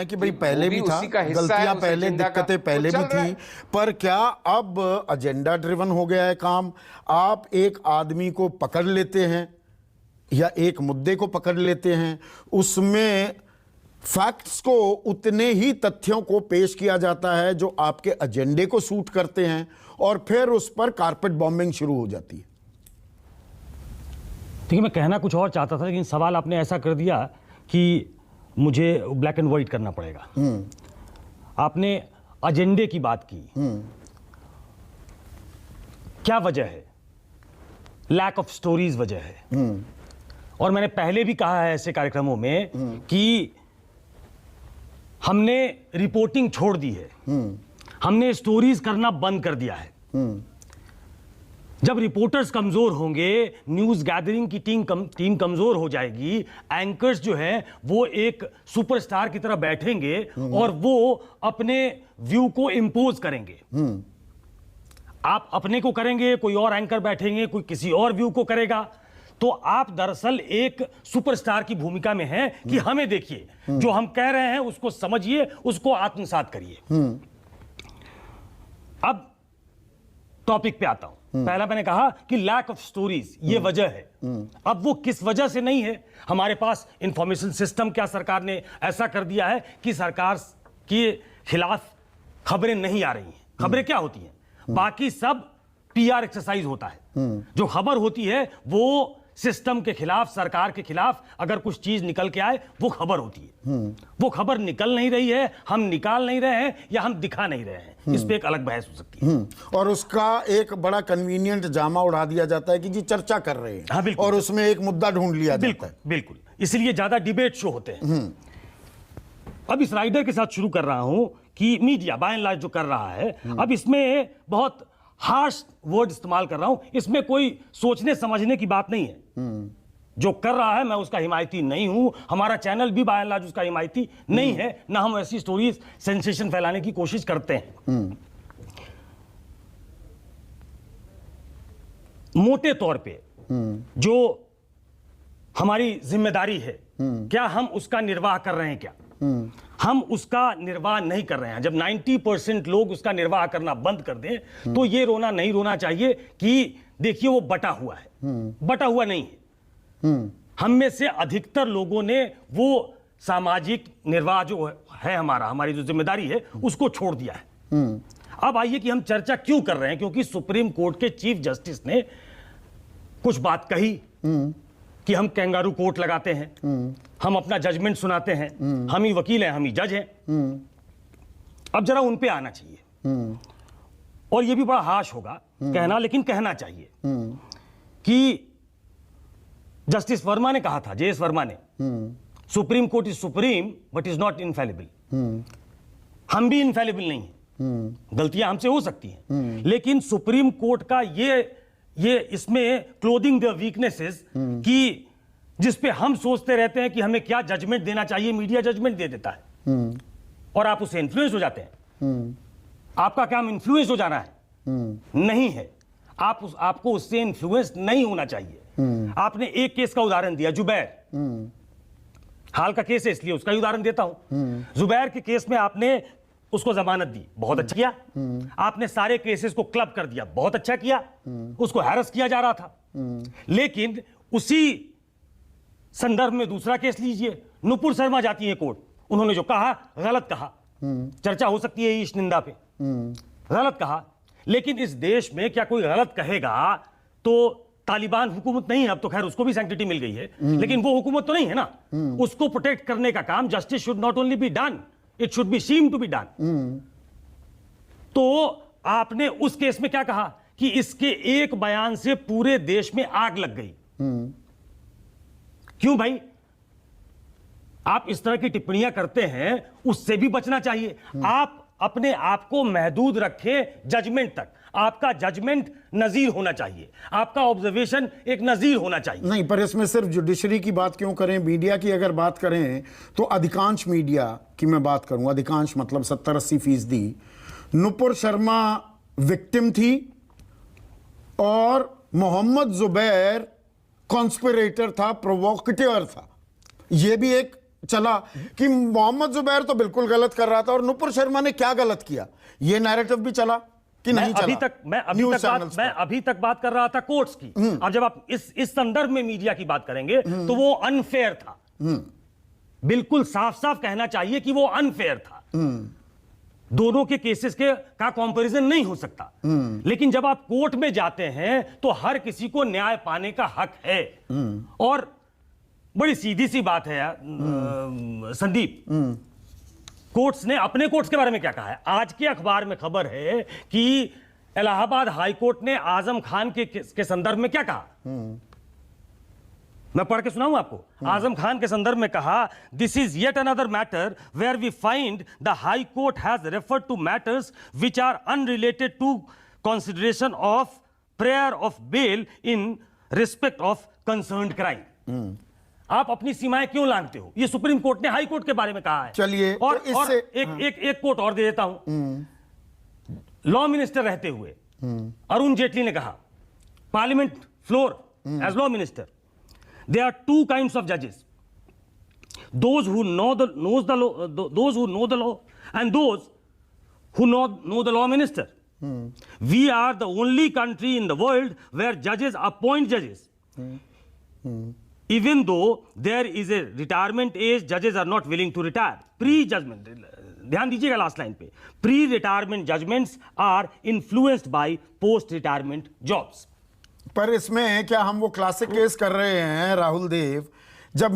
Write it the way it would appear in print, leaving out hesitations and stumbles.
हैं कि भाई पहले भी था, गलतियां पहले, दिक्कतें पहले भी थी, पर क्या अब एजेंडा ड्रिवन हो गया है काम? आप एक आदमी को पकड़ लेते हैं या एक मुद्दे को पकड़ लेते हैं, उसमें फैक्ट्स को, उतने ही तथ्यों को पेश किया जाता है जो आपके एजेंडे को सूट करते हैं, और फिर उस पर कारपेट बॉम्बिंग शुरू हो जाती है। देखिए, मैं कहना कुछ और चाहता था, लेकिन सवाल आपने ऐसा कर दिया कि मुझे ब्लैक एंड व्हाइट करना पड़ेगा। आपने एजेंडे की बात की, क्या वजह है? लैक ऑफ स्टोरीज वजह है। और मैंने पहले भी कहा है ऐसे कार्यक्रमों में कि हमने रिपोर्टिंग छोड़ दी है, हमने स्टोरीज करना बंद कर दिया है। जब रिपोर्टर्स कमजोर होंगे, न्यूज गैदरिंग की टीम कमजोर हो जाएगी, एंकर्स जो हैं वो एक सुपरस्टार की तरह बैठेंगे और वो अपने व्यू को इंपोज करेंगे। आप अपने को करेंगे, कोई और एंकर बैठेंगे, कोई किसी और व्यू को करेगा, तो आप दरअसल एक सुपरस्टार की भूमिका में हैं कि हमें देखिए, जो हम कह रहे हैं उसको समझिए, उसको आत्मसात करिए। अब टॉपिक पे आता हूं। पहला मैंने कहा कि लैक ऑफ स्टोरीज, ये वजह है। अब वो किस वजह से नहीं है? हमारे पास इंफॉर्मेशन सिस्टम, क्या सरकार ने ऐसा कर दिया है कि सरकार के खिलाफ खबरें नहीं आ रही हैं? खबरें क्या होती हैं? बाकी सब पीआर एक्सरसाइज होता है। जो खबर होती है वो सिस्टम के खिलाफ, सरकार के खिलाफ अगर कुछ चीज निकल के आए, वो खबर होती है। वो खबर निकल नहीं रही है, हम निकाल नहीं रहे हैं, या हम दिखा नहीं रहे हैं, इस पे एक अलग बहस हो सकती है। और उसका एक बड़ा कन्वीनियंट जामा उड़ा दिया जाता है कि जी चर्चा कर रहे हैं। हाँ, और उसमें एक मुद्दा ढूंढ लिया जाता है। बिल्कुल, इसलिए ज्यादा डिबेट शो होते हैं। अब इस राइडर के साथ शुरू कर रहा हूं कि मीडिया बाय एंड लार्ज जो कर रहा है, अब इसमें बहुत हार्श वर्ड इस्तेमाल कर रहा हूं, इसमें कोई सोचने समझने की बात नहीं है। जो कर रहा है मैं उसका हिमायती नहीं हूं, हमारा चैनल भी बाय एंड लार्ज उसका हिमायती नहीं है, ना हम ऐसी स्टोरीज सेंसेशन फैलाने की कोशिश करते हैं। मोटे तौर पे जो हमारी जिम्मेदारी है, क्या हम उसका निर्वाह कर रहे हैं? क्या हम उसका निर्वाह नहीं कर रहे हैं? जब 90% लोग उसका निर्वाह करना बंद कर दें, तो ये रोना नहीं रोना चाहिए कि देखिए वो बटा हुआ है। बटा हुआ नहीं है। हम में से अधिकतर लोगों ने वो सामाजिक निर्वाह जो है हमारा, हमारी जो जिम्मेदारी है, उसको छोड़ दिया है। अब आइए कि हम चर्चा क्यों कर रहे हैं? क्योंकि सुप्रीम कोर्ट के चीफ जस्टिस ने कुछ बात कही कि हम कैंगारू कोर्ट लगाते हैं, हम अपना जजमेंट सुनाते हैं, हम ही वकील हैं, हम ही जज हैं। अब जरा उन पे आना चाहिए। और ये भी बड़ा हाश होगा कहना, लेकिन कहना चाहिए कि जस्टिस वर्मा ने कहा था, जेएस वर्मा ने, supreme court is supreme but is not infallible. हम भी इनफेलिबल नहीं हैं, गलतियां हमसे हो सकती हैं, लेकिन सुप्रीम कोर्ट का ये इसमें क्लोथिंग द वीकनेसेस कि जिस पे हम सोचते रहते हैं कि हमें क्या जजमेंट देना चाहिए, मीडिया जजमेंट दे देता है और आप उससे इन्फ्लुएंस हो जाते हैं। आपका काम इन्फ्लुएंस हो जाना है? नहीं है। आपको उससे इन्फ्लुएंस नहीं होना चाहिए। आपने एक केस का उदाहरण दिया, जुबैर, हाल का केस है इसलिए उसका उदाहरण देता हूं। जुबैर के केस में आपने उसको जमानत दी, बहुत अच्छा किया। आपने सारे केसेस को क्लब कर दिया, बहुत अच्छा किया। उसको हैरस किया जा रहा था। लेकिन उसी संदर्भ में दूसरा केस लीजिए, नुपुर शर्मा जाती है कोर्ट, उन्होंने जो कहा गलत कहा, चर्चा हो सकती है ईश निंदा पे, गलत कहा। लेकिन इस देश में क्या कोई गलत कहेगा तो तालिबान हुकूमत नहीं है, अब तो खैर उसको भी सैंक्टिटी मिल गई है, लेकिन वो हुकूमत तो नहीं है ना। उसको प्रोटेक्ट करने का काम justice should not only be done, it should be seem to be done. तो आपने उस केस में क्या कहा कि इसके एक बयान से पूरे देश में आग लग गई। क्यों भाई? आप इस तरह की टिप्पणियां करते हैं, उससे भी बचना चाहिए। आप अपने आप को महदूद रखें जजमेंट तक। आपका जजमेंट नजीर होना चाहिए, आपका ऑब्जर्वेशन एक नजीर होना चाहिए। नहीं, पर इसमें सिर्फ जुडिशरी की बात क्यों करें? मीडिया की अगर बात करें तो अधिकांश मीडिया की मैं बात करूं, अधिकांश मतलब 70-80%, नुपुर शर्मा विक्टिम थी और मोहम्मद जुबैर कॉन्स्पिरेटर था, प्रोवोकेटर था। यह भी एक चला कि मोहम्मद जुबैर तो बिल्कुल गलत कर रहा था और नुपुर शर्मा ने क्या गलत किया, ये नैरेटिव भी चला कि नहीं चला? मैं अभी तक बात कर रहा था कोर्ट्स की। अब जब आप इस संदर्भ में मीडिया की बात करेंगे तो वो अनफेयर था। बिल्कुल साफ साफ कहना चाहिए कि वो अनफेयर था। दोनों के केसेस का कंपैरिजन नहीं हो सकता। लेकिन जब आप कोर्ट में जाते हैं तो हर किसी को न्याय पाने का हक है। और बड़ी सीधी सी बात है यार संदीप, कोर्ट्स ने अपने कोर्ट्स के बारे में क्या कहा है? आज के अखबार में खबर है कि इलाहाबाद हाई कोर्ट ने आजम खान के संदर्भ में क्या कहा, मैं पढ़ के सुनाऊं आपको। आजम खान के संदर्भ में कहा, this is yet another matter where we find the high court has referred to matters which are unrelated to consideration of prayer of bail in respect of concerned crime. आप अपनी सीमाएं क्यों लांघते हो? ये सुप्रीम कोर्ट ने high court के बारे में कहा है। चलिए, और, तो इससे एक कोर्ट और दे देता हूं। लॉ मिनिस्टर रहते हुए अरुण जेटली ने कहा, parliament floor as law minister, there are two kinds of judges, those who know the law and those who know the law minister. We are the only country in the world where judges appoint judges. Even though there is a retirement age, judges are not willing to retire. Pre-judgment, ध्यान दीजिएगा last line पे, pre-retirement judgments are influenced by post-retirement jobs. पर इसमें क्या हम वो classic case कर रहे हैं राहुल देव